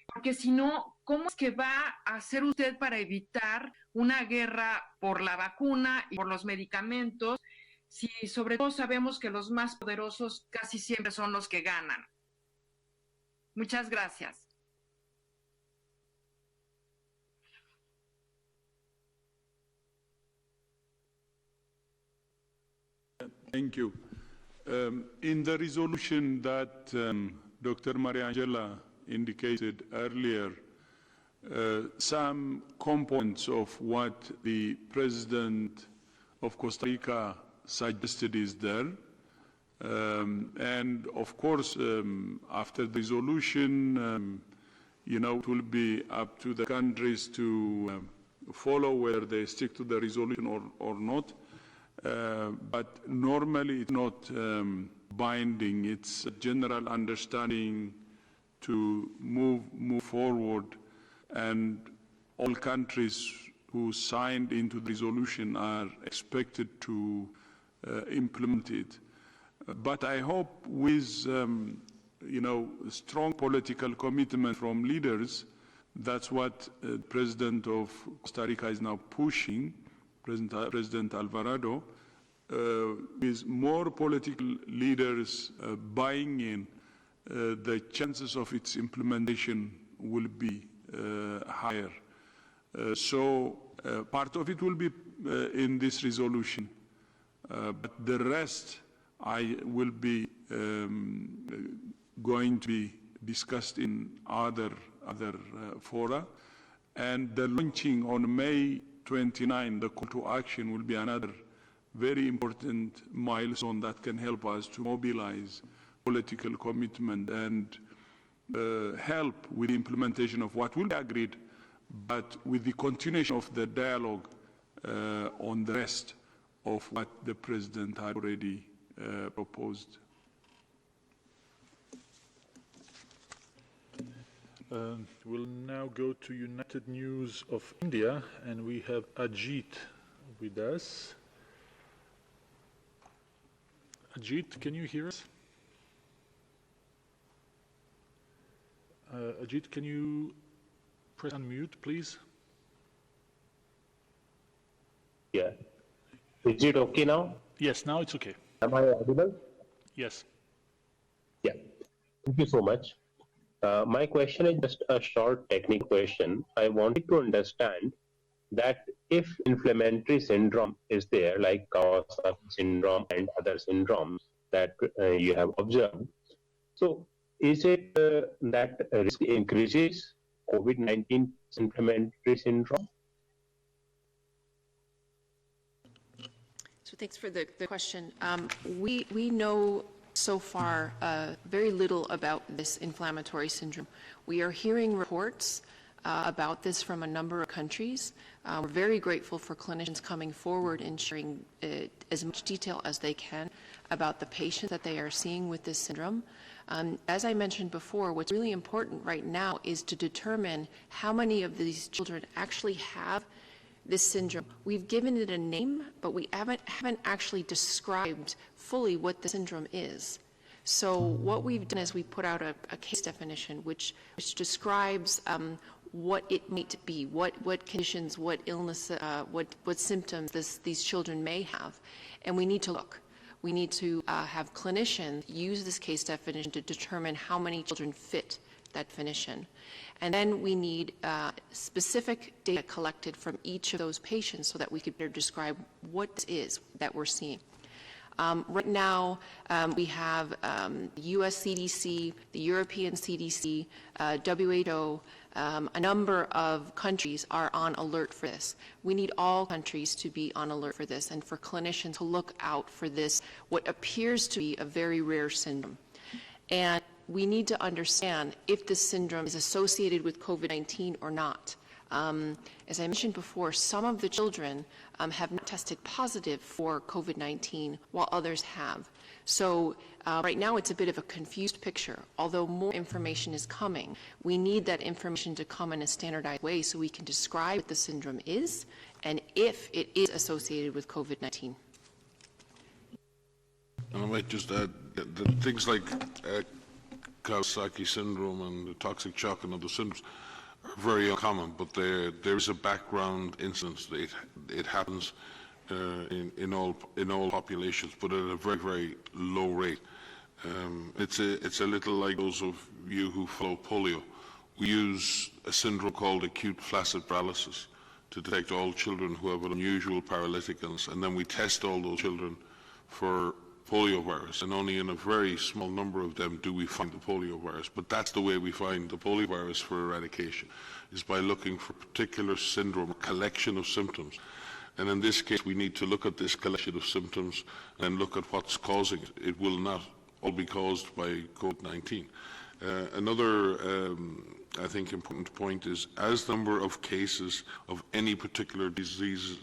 porque si no, ¿cómo es que va a hacer usted para evitar una guerra por la vacuna y por los medicamentos, si sobre todo sabemos que los más poderosos casi siempre son los que ganan? Muchas gracias. Thank you. In the resolution that Dr. Mariangela indicated earlier, some components of what the President of Costa Rica suggested is there. And of course, after the resolution, it will be up to the countries to follow whether they stick to the resolution or not. But normally it's not binding. It's a general understanding to move forward, and all countries who signed into the resolution are expected to implement it. But I hope with strong political commitment from leaders, that's what the President of Costa Rica is now pushing, President Alvarado, with more political leaders buying in, the chances of its implementation will be higher. So part of it will be in this resolution, but the rest will be going to be discussed in other fora, and the launching on May 29, the call to action will be another very important milestone that can help us to mobilize political commitment and help with the implementation of what will be agreed, but with the continuation of the dialogue on the rest of what the President had already proposed. We'll now go to United News of India, and we have Ajit with us. Ajit, can you hear us? Ajit, can you press unmute, please? Yeah. Is it okay now? Yes, now it's okay. Am I audible? Yes. Yeah. Thank you so much. My question is just a short technical question. I wanted to understand that if inflammatory syndrome is there, like Kawasaki syndrome and other syndromes that you have observed, so is it that risk increases COVID-19 inflammatory syndrome? So thanks for the question. We know so far very little about this inflammatory syndrome. We are hearing reports about this from a number of countries. We're very grateful for clinicians coming forward and sharing as much detail as they can about the patient that they are seeing with this syndrome. As I mentioned before, what's really important right now is to determine how many of these children actually have this syndrome. We've given it a name, but we haven't actually described fully what the syndrome is. So what we've done is we put out a case definition which describes what it might be, what conditions, what illness, what symptoms these children may have, and we need to look. We need to have clinicians use this case definition to determine how many children fit that definition. And then we need specific data collected from each of those patients so that we could better describe what it is that we're seeing. Right now, we have the U.S. CDC, the European CDC, WHO, a number of countries are on alert for this. We need all countries to be on alert for this and for clinicians to look out for this, what appears to be a very rare syndrome. And we need to understand if this syndrome is associated with COVID-19 or not. As I mentioned before, some of the children have not tested positive for COVID-19 while others have. So right now it's a bit of a confused picture. Although more information is coming, we need that information to come in a standardized way so we can describe what the syndrome is and if it is associated with COVID-19. And I might just add that things like Kawasaki syndrome and the toxic shock and other syndromes are very uncommon, but there is a background incidence. It happens in all populations, but at a very, very low rate. It's a little like those of you who follow polio. We use a syndrome called acute flaccid paralysis to detect all children who have an unusual paralytic illness, and then we test all those children for poliovirus, and only in a very small number of them do we find the poliovirus. But that's the way we find the poliovirus for eradication, is by looking for a particular syndrome, a collection of symptoms. And in this case, we need to look at this collection of symptoms and look at what's causing it. It will not all be caused by COVID-19. Another, I think, important point is as the number of cases of any particular disease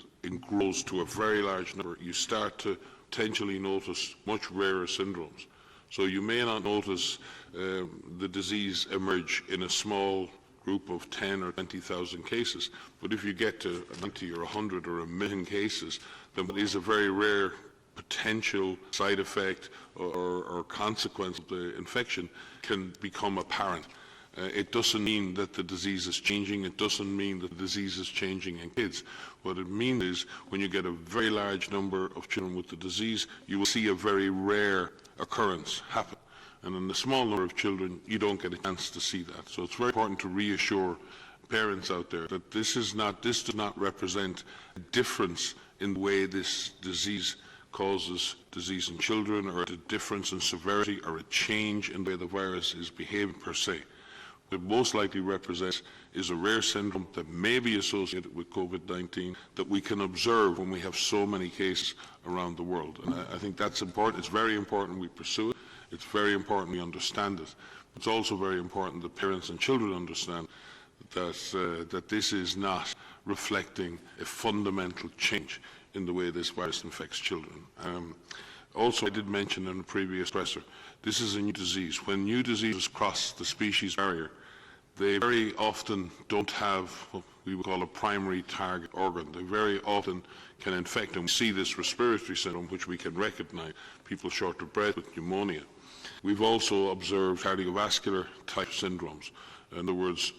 grows to a very large number, you start to potentially notice much rarer syndromes. So you may not notice the disease emerge in a small group of 10 or 20,000 cases, but if you get to 90 or 100 or 1,000,000 cases, then it is a very rare potential side effect or consequence of the infection can become apparent. It doesn't mean that the disease is changing. It doesn't mean that the disease is changing in kids. What it means is when you get a very large number of children with the disease, you will see a very rare occurrence happen. And in a small number of children, you don't get a chance to see that. So it's very important to reassure parents out there that this does not represent a difference in the way this disease causes disease in children, or a difference in severity, or a change in the way the virus is behaving per se. What it most likely represents is a rare syndrome that may be associated with COVID-19 that we can observe when we have so many cases around the world. And I think that's important. It's very important we pursue it. It's very important we understand it. It's also very important that parents and children understand that this is not reflecting a fundamental change in the way this virus infects children. Also, I did mention in a previous presser, this is a new disease. When new diseases cross the species barrier, they very often don't have what we would call a primary target organ. They very often can infect, and we see this respiratory syndrome, which we can recognize, people short of breath with pneumonia. We've also observed cardiovascular type syndromes. In other words,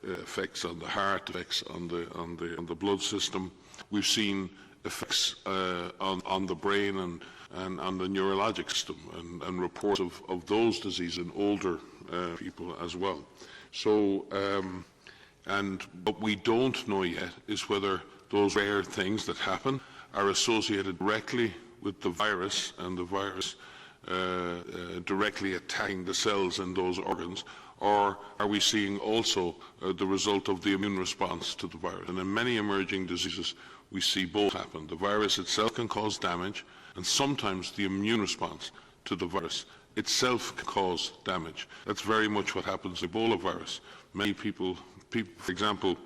effects on the heart, effects on the blood system. We've seen effects on the brain and on the neurologic system, and reports of those diseases in older people as well. So, what we don't know yet is whether those rare things that happen are associated directly with the virus, and the virus directly attacking the cells in those organs, or are we seeing also the result of the immune response to the virus? And in many emerging diseases, we see both happen. The virus itself can cause damage, and sometimes the immune response to the virus itself can cause damage. That's very much what happens with Ebola virus. Many people, for example,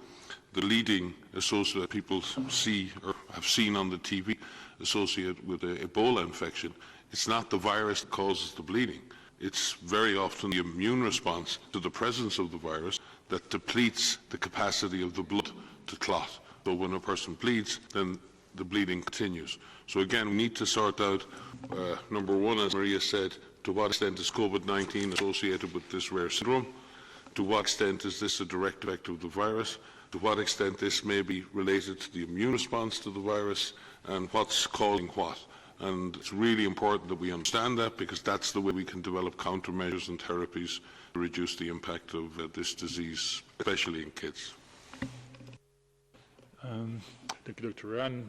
the leading associate that people see or have seen on the TV associated with the Ebola infection, it's not the virus that causes the bleeding. It's very often the immune response to the presence of the virus that depletes the capacity of the blood to clot. So when a person bleeds, then the bleeding continues. So again, we need to sort out, number one, as Maria said, to what extent is COVID-19 associated with this rare syndrome? To what extent is this a direct effect of the virus? To what extent this may be related to the immune response to the virus, and what's causing what? And it's really important that we understand that, because that's the way we can develop countermeasures and therapies to reduce the impact of this disease, especially in kids. Thank you, Dr. Ryan.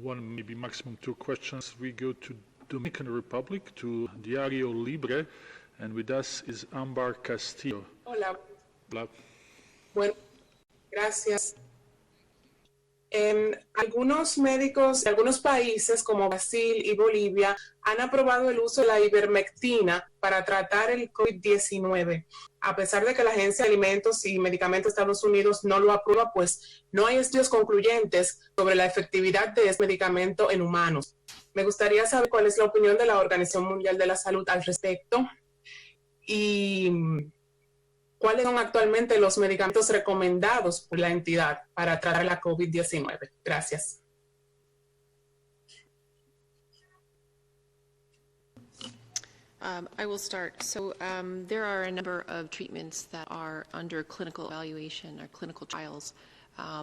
one, maybe maximum two questions. We go to Dominican Republic, to Diario Libre, and with us is Ambar Castillo. Hola. Hola. Bueno, gracias. Algunos médicos de algunos países como Brasil y Bolivia han aprobado el uso de la ivermectina para tratar el COVID-19. A pesar de que la Agencia de Alimentos y Medicamentos de Estados Unidos no lo aprueba, pues no hay estudios concluyentes sobre la efectividad de este medicamento en humanos. Me gustaría saber cuál es la opinión de la Organización Mundial de la Salud al respecto y cuáles son actualmente los medicamentos recomendados por la entidad para tratar la COVID-19. Gracias. I will start. So there are a number of treatments that are under clinical evaluation or clinical trials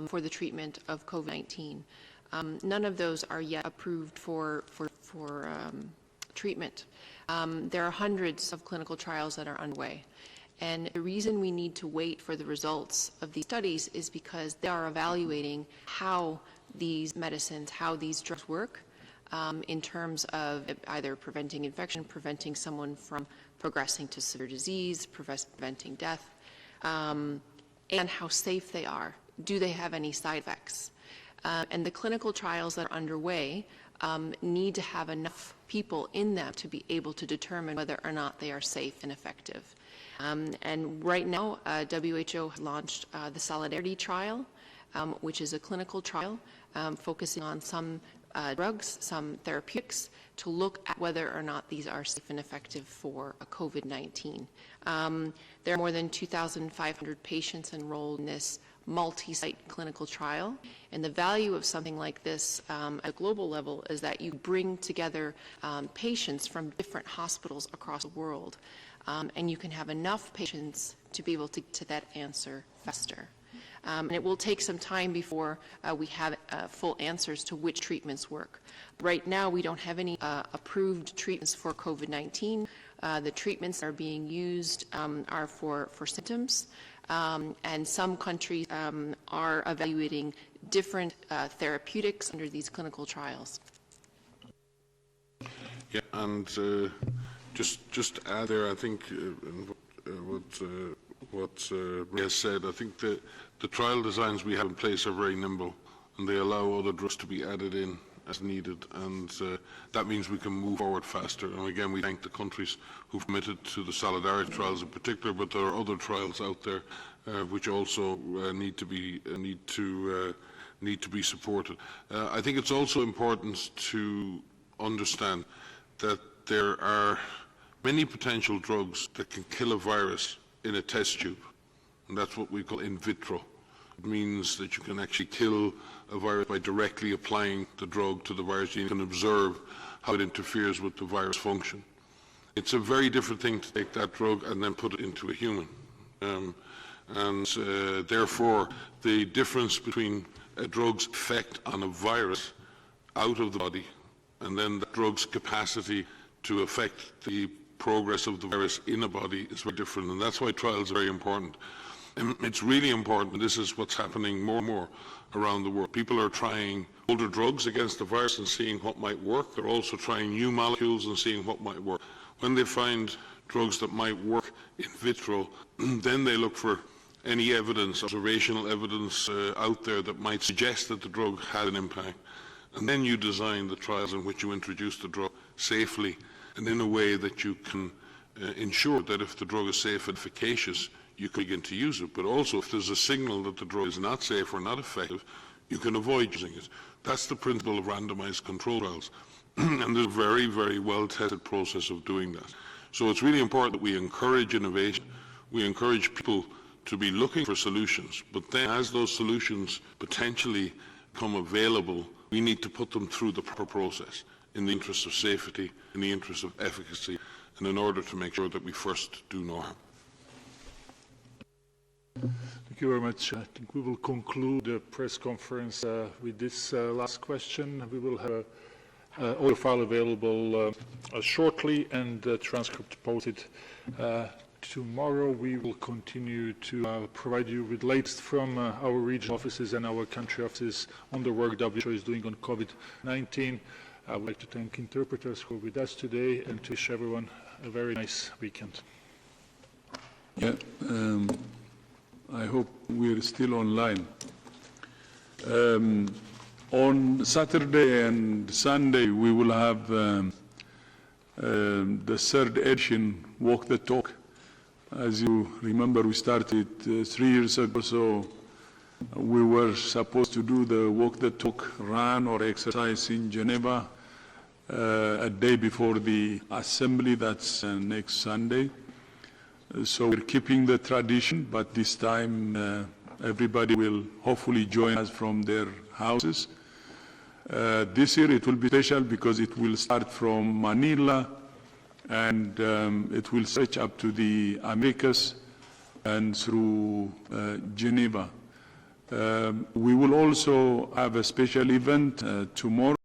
for the treatment of COVID-19. None of those are yet approved for treatment. There are hundreds of clinical trials that are underway. And the reason we need to wait for the results of these studies is because they are evaluating how these medicines, how these drugs work in terms of either preventing infection, preventing someone from progressing to severe disease, preventing death, and how safe they are. Do they have any side effects? And the clinical trials that are underway need to have enough people in them to be able to determine whether or not they are safe and effective. And right now, WHO launched the Solidarity Trial, which is a clinical trial focusing on some drugs, some therapeutics, to look at whether or not these are safe and effective for COVID-19. There are more than 2,500 patients enrolled in this multi-site clinical trial, and the value of something like this at a global level is that you bring together patients from different hospitals across the world, and you can have enough patients to be able to get to that answer faster. And it will take some time before we have full answers to which treatments work. Right now, we don't have any approved treatments for COVID-19. The treatments that are being used are for symptoms, and some countries are evaluating different therapeutics under these clinical trials. Yeah, and just to add there, I think what Maria said, I think the trial designs we have in place are very nimble, and they allow other drugs to be added in as needed, and that means we can move forward faster. And again, we thank the countries who've committed to the Solidarity trials in particular, but there are other trials out there which also need to be supported. I think it's also important to understand that there are many potential drugs that can kill a virus in a test tube, and that's what we call in vitro. It means that you can actually kill a virus by directly applying the drug to the virus. You can observe how it interferes with the virus function. It's a very different thing to take that drug and then put it into a human. Therefore, the difference between a drug's effect on a virus out of the body and then the drug's capacity to affect the progress of the virus in a body is very different, and that's why trials are very important. And it's really important, and this is what's happening more and more around the world. People are trying older drugs against the virus and seeing what might work. They're also trying new molecules and seeing what might work. When they find drugs that might work in vitro, then they look for any evidence, observational evidence out there that might suggest that the drug had an impact. And then you design the trials in which you introduce the drug safely and in a way that you can ensure that if the drug is safe and efficacious, you can begin to use it. But also, if there's a signal that the drug is not safe or not effective, you can avoid using it. That's the principle of randomized control trials. And there's a very, very well-tested process of doing that. So it's really important that we encourage innovation. We encourage people to be looking for solutions. But then as those solutions potentially become available, we need to put them through the proper process in the interest of safety, in the interest of efficacy, and in order to make sure that we first do no harm. Thank you very much. I think we will conclude the press conference with this last question. We will have an audio file available shortly and the transcript posted tomorrow we will continue to provide you with latest from our regional offices and our country offices on the work WHO is doing on COVID-19. I would like to thank interpreters who are with us today and to wish everyone a very nice weekend. Yeah, I hope we're still online. On Saturday and Sunday, we will have the third edition, Walk the Talk. As you remember, we started 3 years ago, so we were supposed to do the Walk the Talk run or exercise in Geneva a day before the assembly, that's next Sunday. So we're keeping the tradition, but this time everybody will hopefully join us from their houses. This year it will be special because it will start from Manila and it will stretch up to the Americas and through Geneva. We will also have a special event tomorrow.